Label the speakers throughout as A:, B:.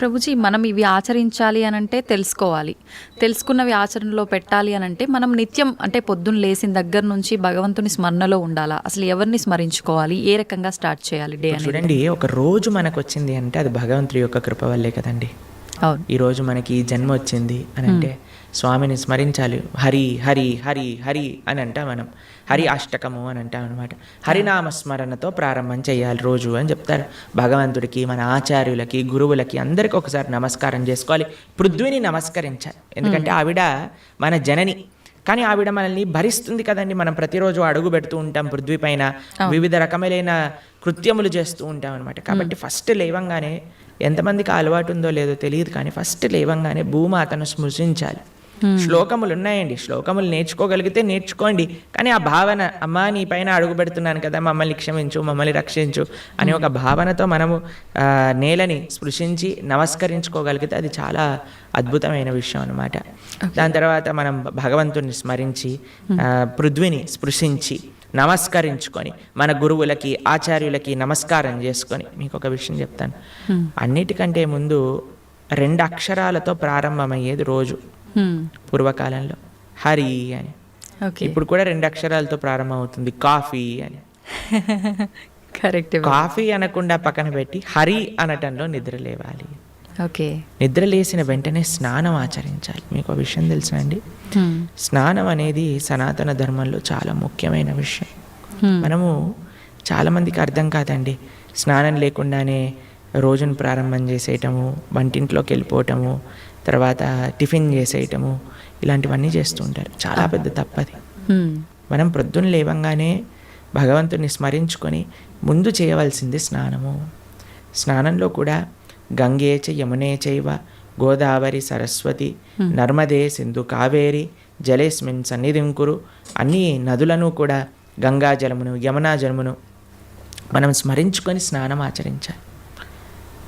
A: ప్రభుజీ మనం ఇవి ఆచరించాలి అని అంటే తెలుసుకోవాలి, తెలుసుకున్నవి ఆచరణలో పెట్టాలి అని అంటే మనం నిత్యం అంటే పొద్దున్న లేచిన దగ్గర నుంచి భగవంతుని స్మరణలో ఉండాలా? అసలు ఎవరిని స్మరించుకోవాలి, ఏ రకంగా స్టార్ట్ చేయాలి డే అనేది?
B: చూడండి, ఒక రోజు మనకు వచ్చింది అంటే అది భగవంతుడి యొక్క కృప వల్లే కదండి.
A: అవును.
B: ఈరోజు మనకి ఈ జన్మ వచ్చింది అని అంటే స్వామిని స్మరించాలి. హరి హరి హరి హరి అని అంటాం మనం, హరి అష్టకము అని అంటాం అనమాట. హరినామస్మరణతో ప్రారంభం చేయాలి రోజు అని చెప్తారు. భగవంతుడికి, మన ఆచార్యులకి, గురువులకి అందరికీ ఒకసారి నమస్కారం చేసుకోవాలి. పృథ్వీని నమస్కరించాలి, ఎందుకంటే ఆవిడ మన జనని. కానీ ఆవిడ మనల్ని భరిస్తుంది కదండి. మనం ప్రతిరోజు అడుగు పెడుతూ ఉంటాం పృథ్వీ పైన, వివిధ రకములైన కృత్యములు చేస్తూ ఉంటాం అనమాట. కాబట్టి ఫస్ట్ లేవంగానే, ఎంతమందికి అలవాటు ఉందో లేదో తెలియదు కానీ ఫస్ట్ లేవంగానే భూమాతను స్మృశించాలి. శ్లోకములు ఉన్నాయండి, శ్లోకములు నేర్చుకోగలిగితే నేర్చుకోండి. కానీ ఆ భావన, అమ్మా నీ పైన అడుగు పెడుతున్నాను కదా, మమ్మల్ని క్షమించు, మమ్మల్ని రక్షించు అనే ఒక భావనతో మనము నేలని స్పృశించి నమస్కరించుకోగలిగితే అది చాలా అద్భుతమైన విషయం అనమాట. దాని తర్వాత మనం భగవంతుని స్మరించి పృథ్వీని స్పృశించి నమస్కరించుకొని మన గురువులకి, ఆచార్యులకి నమస్కారం చేసుకొని, మీకు ఒక విషయం చెప్తాను. అన్నిటికంటే ముందు 2 అక్షరాలతో ప్రారంభమయ్యేది రోజు పూర్వకాలంలో, హరి అని. ఇప్పుడు కూడా 2 అక్షరాలతో ప్రారంభం అవుతుంది, కాఫీ అని.
A: కరెక్ట్.
B: కాఫీ అనకుండా పక్కన పెట్టి హరి అనటంలో నిద్ర లేవాలి.
A: ఓకే. నిద్ర
B: లేసిన వెంటనే స్నానం ఆచరించాలి. మీకు ఒక విషయం తెలుసునండి, స్నానం అనేది సనాతన ధర్మంలో చాలా ముఖ్యమైన విషయం. మనము చాలామందికి అర్థం కాదండి, స్నానం లేకుండానే రోజును ప్రారంభం చేసేయటము, వంటింట్లోకి వెళ్ళిపోవటము, తర్వాత టిఫిన్ చేసేయటము, ఇలాంటివన్నీ చేస్తూ ఉంటారు. చాలా పెద్ద తప్పది. మనం ప్రొద్దున లేవంగానే భగవంతుని స్మరించుకొని ముందు చేయవలసింది స్నానము. స్నానంలో కూడా గంగే చ యమునే చైవ గోదావరి సరస్వతి నర్మదే సింధు కావేరి జలేస్మిన్ సన్నిధిం కురు, అన్ని నదులను కూడా గంగా జలమును, యమునా జలమును మనం స్మరించుకొని స్నానం ఆచరించాలి.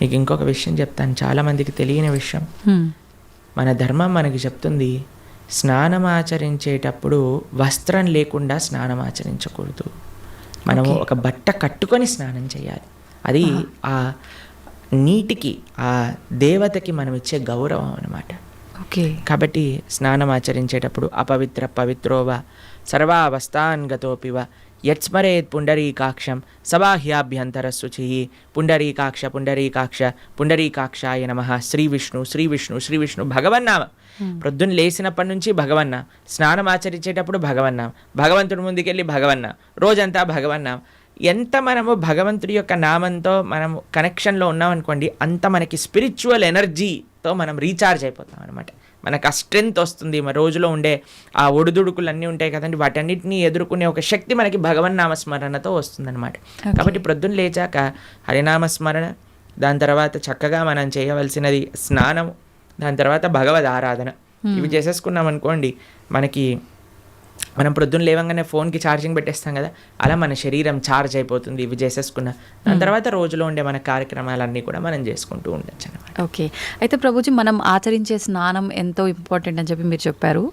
B: మీకు ఇంకొక విషయం చెప్తాను, చాలామందికి తెలియని విషయం. మన ధర్మం మనకి చెప్తుంది, స్నానం ఆచరించేటప్పుడు వస్త్రం లేకుండా స్నానం ఆచరించకూడదు. మనము ఒక బట్ట కట్టుకొని స్నానం చేయాలి. అది ఆ నీటికి, ఆ దేవతకి మనం ఇచ్చే గౌరవం అన్నమాట.
A: ఓకే.
B: కాబట్టి స్నానం ఆచరించేటప్పుడు అపవిత్ర పవిత్రోవ సర్వావస్థాన్ గతోపివ యత్స్మరేత్ పుండరీకాక్షం సబాహ్యాభ్యంతర శుచి. పుండరీకాక్ష పుండరీకాక్ష పుండరీకాక్షాయ నమః. శ్రీ విష్ణు శ్రీ విష్ణు శ్రీ విష్ణు భగవన్నామ. ప్రొద్దున లేచినప్పటి నుంచి భగవన్న, స్నానం ఆచరించేటప్పుడు భగవన్నాం, భగవంతుడి ముందుకెళ్ళి భగవన్న, రోజంతా భగవన్నాం. ఎంత మనము భగవంతుడి యొక్క నామంతో మనము కనెక్షన్లో ఉన్నామనుకోండి, అంత మనకి స్పిరిచువల్ ఎనర్జీతో మనం రీఛార్జ్ అయిపోతాం అనమాట. మనకు ఆ స్ట్రెంగ్త్ వస్తుంది. మన రోజులో ఉండే ఆ ఒడిదుడుకులు అన్నీ ఉంటాయి కదండి, వాటన్నిటిని ఎదుర్కొనే ఒక శక్తి మనకి భగవన్నామస్మరణతో వస్తుందన్నమాట. కాబట్టి ప్రొద్దున లేచాక హరినామస్మరణ, దాని తర్వాత చక్కగా మనం చేయవలసినది స్నానం, దాని తర్వాత భగవద్ ఆరాధన. ఇవి చేసేసుకున్నాం అనుకోండి, మనం ప్రొద్దున లేవంగానే ఫోన్కి ఛార్జింగ్ పెట్టేస్తాం కదా, అలా మన శరీరం ఛార్జ్ అయిపోతుంది ఇవి చేసేసుకున్న. దాని తర్వాత రోజులో ఉండే మన కార్యక్రమాలన్నీ కూడా మనం చేసుకుంటూ ఉండొచ్చు అనమాట.
A: ఓకే. అయితే ప్రభుజీ, మనం ఆచరించే స్నానం ఎంతో ఇంపార్టెంట్ అని చెప్పి మీరు చెప్పారు.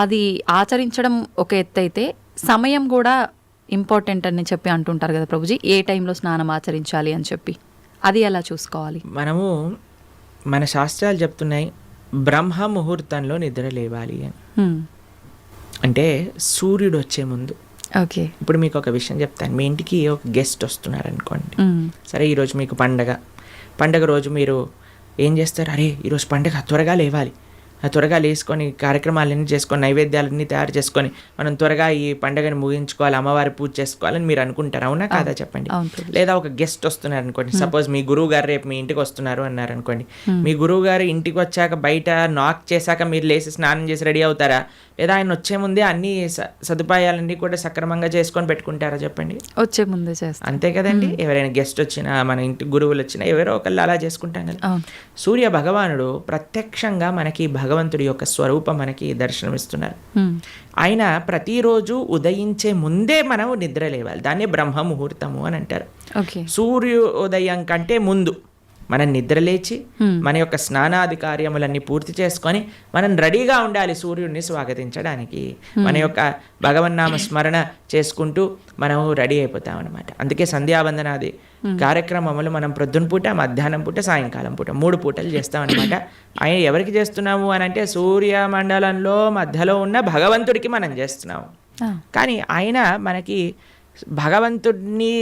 A: అది ఆచరించడం ఒక ఎత్తు అయితే సమయం కూడా ఇంపార్టెంట్ అని చెప్పి అంటుంటారు కదా ప్రభుజీ, ఏ టైంలో స్నానం ఆచరించాలి అని చెప్పి, అది ఎలా చూసుకోవాలి?
B: మనము, మన శాస్త్రాలు చెప్తున్నాయి బ్రహ్మ ముహూర్తంలో నిద్ర లేవాలి అని. అంటే సూర్యుడు వచ్చే ముందు.
A: ఓకే.
B: ఇప్పుడు మీకు ఒక విషయం చెప్తాను. మీ ఇంటికి ఒక గెస్ట్ వస్తున్నారు అనుకోండి, సరే ఈరోజు మీకు పండగ రోజు మీరు ఏం చేస్తారు, అరే ఈరోజు పండగ త్వరగా లేవాలి, త్వరగా లేసుకొని కార్యక్రమాలన్నీ చేసుకొని నైవేద్యాలన్నీ తయారు చేసుకొని మనం త్వరగా ఈ పండుగను ముగించుకోవాలి, అమ్మవారి పూజ చేసుకోవాలని మీరు అనుకుంటారు, అవునా కాదా చెప్పండి. లేదా ఒక గెస్ట్ వస్తున్నారు అనుకోండి, సపోజ్ మీ గురువు గారు రేపు మీ ఇంటికి వస్తున్నారు అన్నారు అనుకోండి. మీ గురువు గారు ఇంటికి వచ్చాక బయట నాక్ చేశాక మీరు లేచి స్నానం చేసి రెడీ అవుతారా? లేదా ఆయన వచ్చే ముందే అన్ని సదుపాయాలన్నీ కూడా సక్రమంగా చేసుకొని పెట్టుకుంటారా చెప్పండి?
A: వచ్చే ముందే చేస్తాం,
B: అంతే కదండి. ఎవరైనా గెస్ట్ వచ్చినా, మన ఇంటి గురువులు వచ్చినా ఎవరో ఒకళ్ళు అలా చేసుకుంటాం కదా. సూర్య భగవానుడు ప్రత్యక్షంగా మనకి భగవంతుడి యొక్క స్వరూపం మనకి దర్శనమిస్తున్నారు. ఆయన ప్రతిరోజు ఉదయించే ముందే మనం నిద్ర లేవాలి, దాన్నే బ్రహ్మ ముహూర్తము అని అంటారు. సూర్యోదయం కంటే ముందు మనం నిద్రలేచి మన యొక్క స్నానాది కార్యములన్నీ పూర్తి చేసుకొని మనం రెడీగా ఉండాలి సూర్యుడిని స్వాగతించడానికి. మన యొక్క భగవన్నామ స్మరణ చేసుకుంటూ మనం రెడీ అయిపోతాం అనమాట. అందుకే సంధ్యావందనాది కార్యక్రమములు మనం ప్రొద్దున పూట, మధ్యాహ్నం పూట, సాయంకాలం పూట 3 పూటలు చేస్తామన్నమాట. ఆయన ఎవరికి చేస్తున్నాము అని అంటే సూర్యమండలంలో మధ్యలో ఉన్న భగవంతుడికి మనం చేస్తున్నాము. కానీ ఆయన మనకి భగవంతుడిని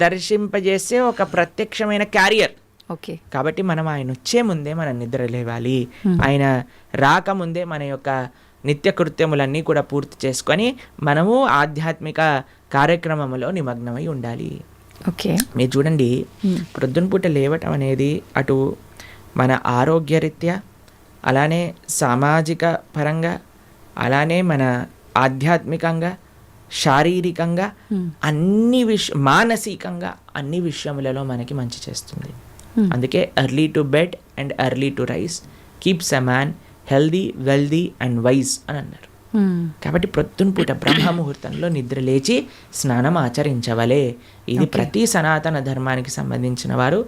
B: దర్శింపజేసే ఒక ప్రత్యక్షమైన క్యారియర్.
A: ఓకే,
B: కాబట్టి మనం ఆయన వచ్చే ముందే మనం నిద్ర లేవాలి. ఆయన రాకముందే మన యొక్క నిత్య కృత్యములన్నీ కూడా పూర్తి చేసుకొని మనము ఆధ్యాత్మిక కార్యక్రమంలో నిమగ్నమై ఉండాలి.
A: ఓకే,
B: మీరు చూడండి, ప్రొద్దున పూట లేవటం అనేది అటు మన ఆరోగ్యరీత్యా, అలానే సామాజిక పరంగా, అలానే మన ఆధ్యాత్మికంగా, శారీరకంగా, మానసికంగా అన్ని విషయములలో మనకి మంచి చేస్తుంది. అందుకే early to bed and early to rice keeps a man healthy, wealthy and wise అని అన్నారు. కాబట్టి ప్రొద్దున పూట బ్రహ్మముహూర్తంలో నిద్ర లేచి స్నానం ఆచరించవలే. ఇది ప్రతి సనాతన ధర్మానికి సంబంధించిన వారు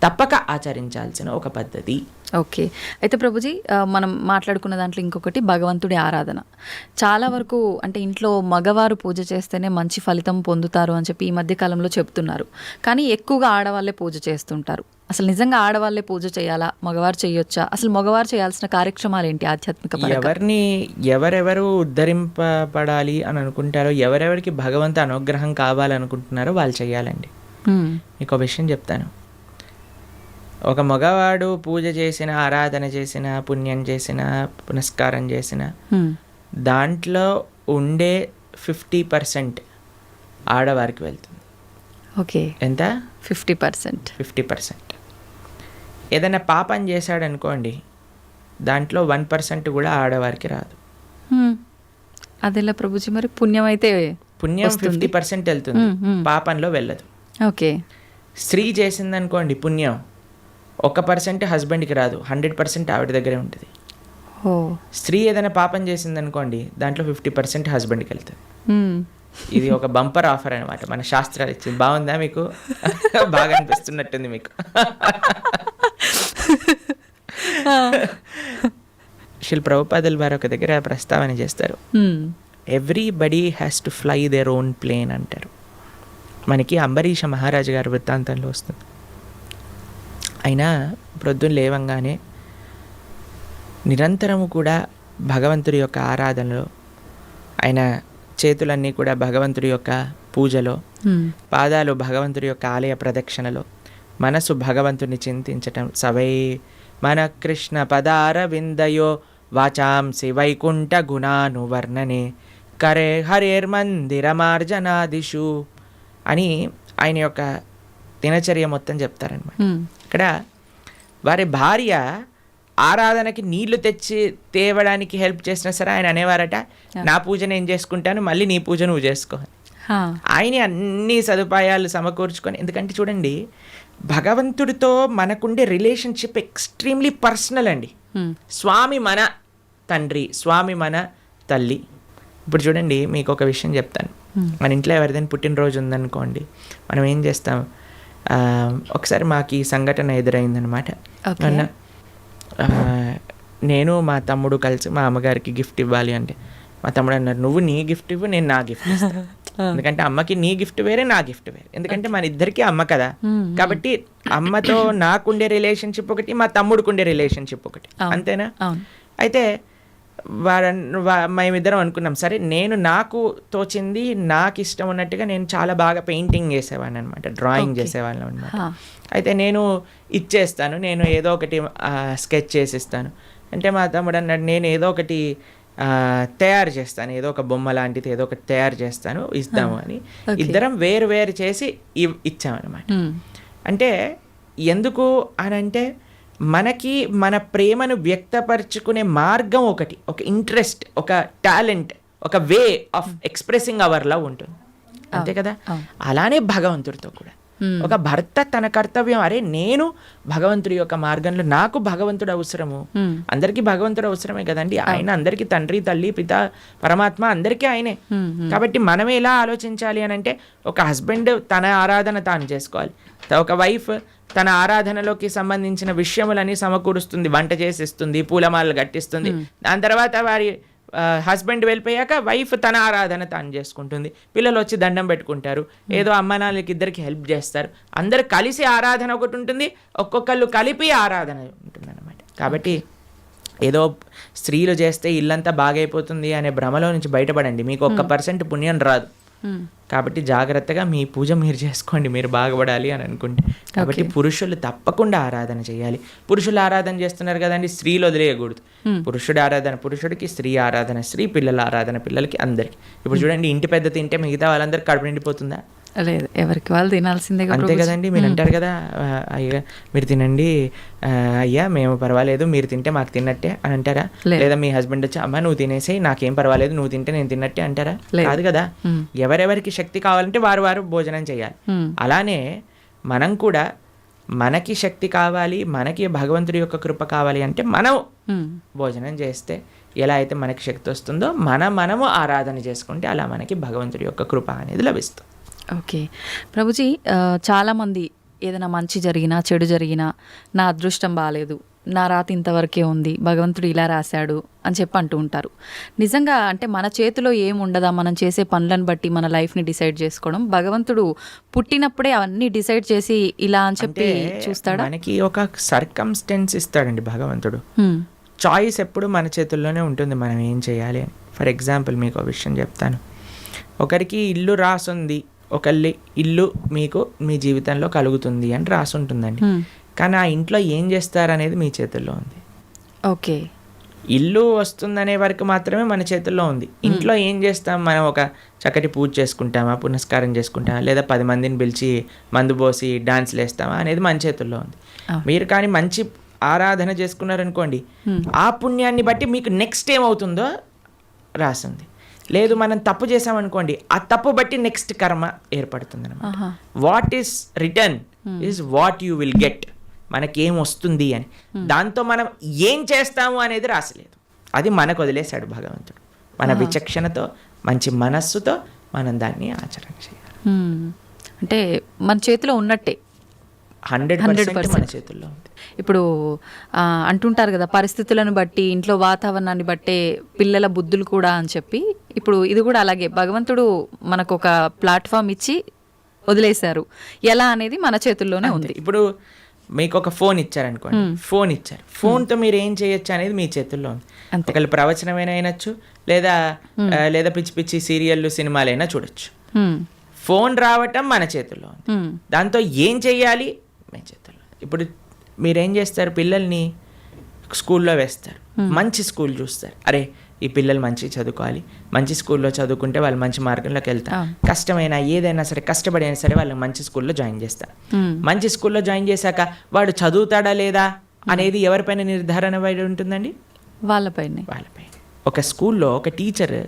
B: తప్పక ఆచరించాల్సిన ఒక పద్ధతి.
A: ఓకే, అయితే ప్రభుజీ మనం మాట్లాడుకున్న దాంట్లో ఇంకొకటి భగవంతుడి ఆరాధన. చాలా వరకు అంటే ఇంట్లో మగవారు పూజ చేస్తేనే మంచి ఫలితం పొందుతారు అని చెప్పి ఈ మధ్య కాలంలో చెప్తున్నారు. కానీ ఎక్కువగా ఆడవాళ్ళే పూజ చేస్తుంటారు. అసలు నిజంగా ఆడవాళ్ళే పూజ చేయాలా, మగవారు చేయొచ్చా? అసలు మగవారు చేయాల్సిన కార్యక్రమాలు ఏంటి ఆధ్యాత్మిక పరంగా?
B: ఎవరెవరు ఉద్ధరింపబడాలి అని అనుకుంటారో, ఎవరెవరికి భగవంతు అనుగ్రహం కావాలనుకుంటున్నారో వాళ్ళు చేయాలండి. మీకు ఒక విషయం చెప్తాను. ఒక మగవాడు పూజ చేసిన, ఆరాధన చేసిన, పుణ్యం చేసిన, పునస్కారం చేసిన దాంట్లో ఉండే 50% ఆడవారికి వెళ్తుంది.
A: ఓకే,
B: ఎంత?
A: 50%.
B: 50%. ఏదైనా పాపం చేశాడు అనుకోండి, దాంట్లో 1% కూడా ఆడవారికి రాదు.
A: అదెలా ప్రభుజీ? మరి పుణ్యం అయితే
B: పుణ్యం 50% వెళ్తుంది, పాపంలో వెళ్ళదు.
A: ఓకే,
B: స్త్రీ చేసిందనుకోండి పుణ్యం 1% హస్బెండ్కి రాదు, 100% ఆవిడ దగ్గరే ఉంటుంది. స్త్రీ ఏదైనా పాపం చేసిందనుకోండి, దాంట్లో 50% హస్బెండ్కి వెళ్తుంది. ఇది ఒక బంపర్ ఆఫర్ అనమాట, మన శాస్త్రాలు ఇచ్చింది. బాగుందా మీకు? బాగా అనిపిస్తున్నట్టుంది మీకు. శిల్ ప్రభుపాదుల వారు ఒక దగ్గర ప్రస్తావన చేస్తారు, everybody has to fly their own plane అంటారు. మనకి అంబరీష మహారాజు గారి వృత్తాంతంలో వస్తుంది. అయినా ప్రొద్దున లేవంగానే నిరంతరము కూడా భగవంతుడి యొక్క ఆరాధనలో, ఆయన చేతులన్నీ కూడా భగవంతుడి యొక్క పూజలో, పాదాలు భగవంతుడి యొక్క ఆలయ ప్రదక్షిణలో, మనసు భగవంతుని చింతించటం. సవై మన కృష్ణ పదార విందయో వాచాంసి వైకుంఠ గుణానువర్ణనే కరే హరేర్మందిరమార్జనాదిషు అని ఆయన యొక్క దినచర్య మొత్తం చెప్తారనమాట. ఇక్కడ వారి భార్య ఆరాధనకి నీళ్లు తెచ్చి తేవడానికి హెల్ప్ చేసినా సరే ఆయన అనేవారట, నా పూజ నేను చేసుకుంటాను, మళ్ళీ నీ పూజ నువ్వు చేసుకో. ఆయన అన్ని సదుపాయాలు సమకూర్చుకొని, ఎందుకంటే చూడండి, భగవంతుడితో మనకుండే రిలేషన్షిప్ ఎక్స్ట్రీమ్లీ పర్సనల్ అండి. స్వామి మన తండ్రి, స్వామి మన తల్లి. ఇప్పుడు చూడండి, మీకు ఒక విషయం చెప్తాను. మన ఇంట్లో ఎవరిదైనా పుట్టినరోజు ఉందనుకోండి, మనం ఏం చేస్తాం? ఒకసారి మాకు ఈ సంఘటన ఎదురైందనమాట. నేను మా తమ్ముడు కలిసి మా అమ్మగారికి గిఫ్ట్ ఇవ్వాలి అంటే, మా తమ్ముడు అన్నారు, నువ్వు నీ గిఫ్ట్ ఇవ్వు, నేను నా గిఫ్ట్ ఇస్తాను. ఎందుకంటే అమ్మకి నీ గిఫ్ట్ వేరే, నా గిఫ్ట్ వేరే. ఎందుకంటే మన ఇద్దరికి అమ్మ కదా. కాబట్టి అమ్మతో నాకుండే రిలేషన్షిప్ ఒకటి, మా తమ్ముడికి ఉండే రిలేషన్షిప్ ఒకటి, అంతేనా? అయితే మేమిద్దరం అనుకున్నాం, సరే నేను నాకు తోచింది, నాకు ఇష్టం ఉన్నట్టుగా నేను చాలా బాగా పెయింటింగ్ చేసేవాడిని అనమాట, డ్రాయింగ్ చేసేవాళ్ళం అనమాట. అయితే నేను ఇచ్చేస్తాను, నేను ఏదో ఒకటి స్కెచ్ చేసిస్తాను అంటే, మా తమ్ముడు అన్నాడు, నేను ఏదో ఒకటి తయారు చేస్తాను, ఏదో ఒక బొమ్మ లాంటిది ఏదో ఒకటి తయారు చేస్తాను, ఇస్తాము అని ఇద్దరం వేరు వేరు చేసి ఇచ్చామన్నమాట. అంటే ఎందుకు అని అంటే, మనకి మన ప్రేమను వ్యక్తపరచుకునే మార్గం ఒకటి, ఒక ఇంట్రెస్ట్, ఒక టాలెంట్, ఒక way of expressing hour love ఉంటుంది, అంతే కదా. అలానే భగవంతుడితో కూడా ఒక భర్త తన కర్తవ్యం, అరే నేను భగవంతుడి యొక్క మార్గంలో, నాకు భగవంతుడు అవసరము, అందరికీ భగవంతుడు అవసరమే కదండి. ఆయన అందరికీ తండ్రి, తల్లి, పిత, పరమాత్మ అందరికీ ఆయనే. కాబట్టి మనం ఎలా ఆలోచించాలి అని అంటే, ఒక హస్బెండ్ తన ఆరాధన తాను చేసుకోవాలి, ఒక వైఫ్ తన ఆరాధనలోకి సంబంధించిన విషయములని సమకూరుస్తుంది, వంట చేసిస్తుంది, పూలమాలలు కట్టిస్తుంది. దాని తర్వాత వారి హస్బెండ్ వెళ్ళిపోయాక వైఫ్ తన ఆరాధన తాను చేసుకుంటుంది. పిల్లలు వచ్చి దండం పెట్టుకుంటారు, ఏదో అమ్మ నాన్నలకి ఇద్దరికి హెల్ప్ చేస్తారు. అందరు కలిసి ఆరాధన ఒకటి ఉంటుంది, ఒక్కొక్కళ్ళు కలిపి ఆరాధన ఉంటుంది అన్నమాట. కాబట్టి ఏదో స్త్రీలు చేస్తే ఇల్లంతా బాగైపోతుంది అనే భ్రమలో నుంచి బయటపడండి. మీకు 1% పుణ్యం రాదు. కాబట్టి జాగ్రత్తగా మీ పూజ మీరు చేసుకోండి, మీరు బాగుపడాలి అని అనుకుంటే. కాబట్టి పురుషులు తప్పకుండా ఆరాధన చేయాలి. పురుషులు ఆరాధన చేస్తున్నారు కదండి, స్త్రీలు వదిలేయకూడదు. పురుషుడు ఆరాధన పురుషుడికి, స్త్రీ ఆరాధన స్త్రీ, పిల్లల ఆరాధన పిల్లలకి, అందరికి. ఇప్పుడు చూడండి, ఇంటి పెద్ద తింటే మిగతా వాళ్ళందరికీ కడుపు నిండిపోతుందా?
A: లేదు, ఎవరికి వాళ్ళు తినాల్సిందే.
B: అంతే కదండి. మీరు అంటారు కదా, అయ్యా మీరు తినండి, అయ్యా మేము పర్వాలేదు, మీరు తింటే మాకు తిన్నట్టే అని అంటారా? లేదా మీ హస్బెండ్ వచ్చి అమ్మ నువ్వు తినేసి నాకేం పర్వాలేదు, నువ్వు తింటే నేను తిన్నట్టే అంటారా? కాదు కదా. ఎవరెవరికి శక్తి కావాలంటే వారు వారు భోజనం చేయాలి. అలానే మనం కూడా మనకి శక్తి కావాలి, మనకి భగవంతుడి యొక్క కృప కావాలి అంటే మనం భోజనం చేస్తే ఎలా అయితే మనకి శక్తి వస్తుందో మనము ఆరాధన చేసుకుంటే అలా మనకి భగవంతుడి యొక్క కృప అనేది లభిస్తుంది.
A: ఓకే ప్రభుజీ, చాలామంది ఏదైనా మంచి జరిగినా చెడు జరిగినా నా అదృష్టం బాగాలేదు, నా రాత ఇంతవరకే ఉంది, భగవంతుడు ఇలా రాశాడు అని చెప్పి అంటూ ఉంటారు. నిజంగా అంటే మన చేతిలో ఏముండదా మనం చేసే పనులను బట్టి మన లైఫ్ని డిసైడ్ చేసుకోవడం? భగవంతుడు పుట్టినప్పుడే అవన్నీ డిసైడ్ చేసి ఇలా అని చెప్పి చూస్తాడా?
B: మనకి ఒక సర్కమ్స్టెన్స్ ఇస్తాడండి భగవంతుడు. చాయిస్ ఎప్పుడు మన చేతుల్లోనే ఉంటుంది, మనం ఏం చేయాలి అని. ఫర్ ఎగ్జాంపుల్ మీకు ఒక విషయం చెప్తాను. ఒకరికి ఇల్లు రాసుంది, ఒకళ్ళి ఇల్లు మీకు మీ జీవితంలో కలుగుతుంది అని రాసుంటుందండి. కానీ ఆ ఇంట్లో ఏం చేస్తారనేది మీ చేతుల్లో ఉంది.
A: ఓకే,
B: ఇల్లు వస్తుందనే వరకు మాత్రమే మన చేతుల్లో ఉంది. ఇంట్లో ఏం చేస్తాం, మనం ఒక చక్కటి పూజ చేసుకుంటామా, పునస్కారం చేసుకుంటామా, లేదా 10 మందిని పిలిచి మందు పోసి డాన్స్లు వేస్తామా అనేది మన చేతుల్లో ఉంది. మీరు కానీ మంచి ఆరాధన చేసుకున్నారనుకోండి, ఆ పుణ్యాన్ని బట్టి మీకు నెక్స్ట్ ఏమవుతుందో రాసింది. లేదు మనం తప్పు చేసామనుకోండి, ఆ తప్పు బట్టి నెక్స్ట్ కర్మ ఏర్పడుతుంది అనమాట. What is return is what you will get. మనకేం వస్తుంది అని, దాంతో మనం ఏం చేస్తాము అనేది రాసలేదు. అది మనకు వదిలేశాడు భగవంతుడు. మన విచక్షణతో మంచి మనస్సుతో మనం దాన్ని ఆచరణ చేయాలి.
A: అంటే మన చేతిలో ఉన్నట్టే
B: 100% మన చేతుల్లో ఉంది.
A: ఇప్పుడు అంటుంటారు కదా, పరిస్థితులను బట్టి ఇంట్లో వాతావరణాన్ని బట్టే పిల్లల బుద్ధులు కూడా అని చెప్పి. ఇప్పుడు ఇది కూడా అలాగే భగవంతుడు మనకు ఒక ప్లాట్ఫామ్ ఇచ్చి వదిలేశారు. ఎలా అనేది మన చేతుల్లోనే ఉంది.
B: ఇప్పుడు మీకు ఒక ఫోన్ ఇచ్చారనుకోండి, ఫోన్ ఇచ్చారు, ఫోన్తో మీరు ఏం చేయొచ్చు అనేది మీ చేతుల్లో ఉంది. ఒకళ్ళు ప్రవచనమైనా అయినచ్చు, లేదా పిచ్చి పిచ్చి సీరియళ్ళు సినిమాలైనా చూడొచ్చు. ఫోన్ రావటం మన చేతుల్లో ఉంది, దాంతో ఏం చెయ్యాలి మీ చేతుల్లో. ఇప్పుడు మీరేం చేస్తారు, పిల్లల్ని స్కూల్లో వేస్తారు, మంచి స్కూల్ చూస్తారు. అరే ఈ పిల్లలు మంచి చదువుకోవాలి, మంచి స్కూల్లో చదువుకుంటే వాళ్ళు మంచి మార్గంలోకి వెళ్తారు. కష్టమైనా ఏదైనా సరే కష్టపడైనా సరే వాళ్ళని మంచి స్కూల్లో జాయిన్ చేస్తారు. మంచి స్కూల్లో జాయిన్ చేశాక వాడు చదువుతాడా లేదా అనేది ఎవరిపైన నిర్ధారణ పడి ఉంటుందండి? వాళ్ళపైన. ఒక స్కూల్లో ఒక టీచర్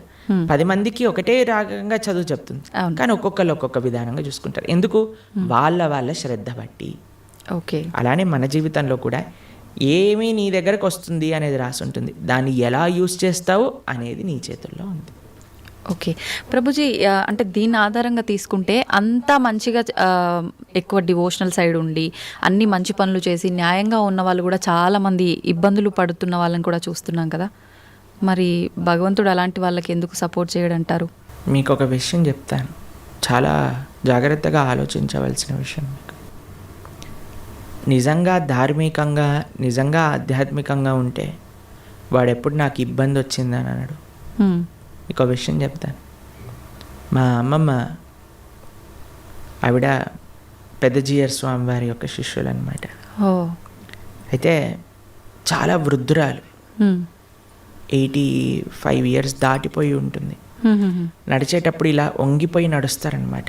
B: 10 మందికి ఒకటే రకంగా చదువు చెప్తుంది, కానీ ఒక్కొక్కరు ఒక్కొక్క విధానంగా చూసుకుంటారు. ఎందుకు? వాళ్ళ శ్రద్ధ బట్టి.
A: ఓకే,
B: అలానే మన జీవితంలో కూడా ఏమీ నీ దగ్గరకు వస్తుంది అనేది రాసి ఉంటుంది, దాన్ని ఎలా యూస్ చేస్తావు అనేది నీ చేతుల్లో ఉంది.
A: ఓకే ప్రభుజీ, అంటే దీన్ని ఆధారంగా తీసుకుంటే అంతా మంచిగా ఎక్కువ డివోషనల్ సైడ్ ఉండి అన్ని మంచి పనులు చేసి న్యాయంగా ఉన్న వాళ్ళు కూడా చాలామంది ఇబ్బందులు పడుతున్న వాళ్ళని కూడా చూస్తున్నాం కదా. మరి భగవంతుడు అలాంటి వాళ్ళకి ఎందుకు సపోర్ట్ చేయడంటారు?
B: మీకు ఒక విషయం చెప్తాను, చాలా జాగ్రత్తగా ఆలోచించవలసిన విషయం. నిజంగా ధార్మికంగా, నిజంగా ఆధ్యాత్మికంగా ఉంటే వాడెప్పుడు నాకు ఇబ్బంది వచ్చిందని అన్నాడు. మీకు ఒక విషయం చెప్తాను. మా అమ్మమ్మ ఆవిడ పెద్దజీయర్ స్వామి వారి యొక్క శిష్యులు అనమాట. అయితే చాలా వృద్ధురాలు, 85 years దాటిపోయి ఉంటుంది. నడిచేటప్పుడు ఇలా వంగిపోయి నడుస్తారనమాట,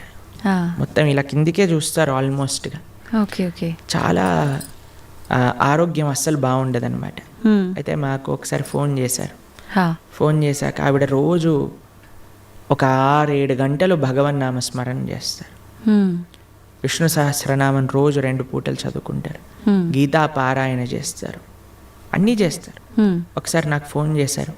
B: మొత్తం ఇలా కిందికే చూస్తారు ఆల్మోస్ట్గా.
A: ఓకే ఓకే,
B: చాలా ఆరోగ్యం అస్సలు బాగుండదన్నమాట. అయితే మాకు ఒకసారి ఫోన్ చేశారు. ఫోన్ చేశాక ఆవిడ రోజు ఒక 6-7 గంటలు భగవన్నామ స్మరణ చేస్తారు. విష్ణు సహస్రనామం రోజు 2 పూటలు చదువుకుంటారు, గీతా పారాయణ చేస్తారు, అన్నీ చేస్తారు. ఒకసారి నాకు ఫోన్ చేశారు,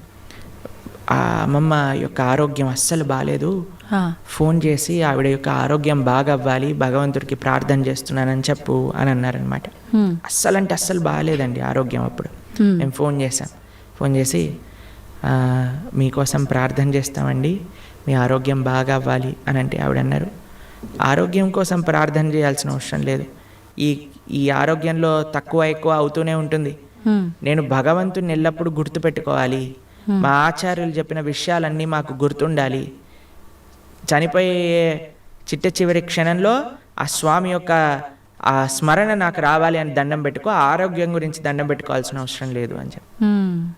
B: ఆ అమ్మమ్మ యొక్క ఆరోగ్యం అస్సలు బాగాలేదు,
A: ఆ,
B: ఫోన్ చేసి ఆవిడ యొక్క ఆరోగ్యం బాగా అవ్వాలి, భగవంతుడికి ప్రార్థన చేస్తున్నానని చెప్పు అని అన్నారనమాట.
A: హ్మ్,
B: అస్సలు అంటే అస్సలు బాగాలేదండి ఆరోగ్యం అప్పుడు.
A: హ్మ్,
B: మేము ఫోన్ చేసాం. ఫోన్ చేసి మీకోసం ప్రార్థన చేస్తామండి, మీ ఆరోగ్యం బాగా అవ్వాలి అని అంటే ఆవిడ అన్నారు, ఆరోగ్యం కోసం ప్రార్థన చేయాల్సిన అవసరం లేదు, ఈ ఈ ఆరోగ్యంలో తక్కువ ఎక్కువ అవుతూనే ఉంటుంది.
A: హ్మ్,
B: నేను భగవంతుని ఎల్లప్పుడూ గుర్తుపెట్టుకోవాలి, మా ఆచార్యులు చెప్పిన విషయాలన్నీ మాకు గుర్తుండాలి. చనిపోయే చిట్ట చివరి క్షణంలో ఆ స్వామి యొక్క ఆ స్మరణ నాకు రావాలి అని దండం పెట్టుకో, ఆరోగ్యం గురించి దండం పెట్టుకోవాల్సిన అవసరం లేదు అని చెప్పి.
A: హ్మ్.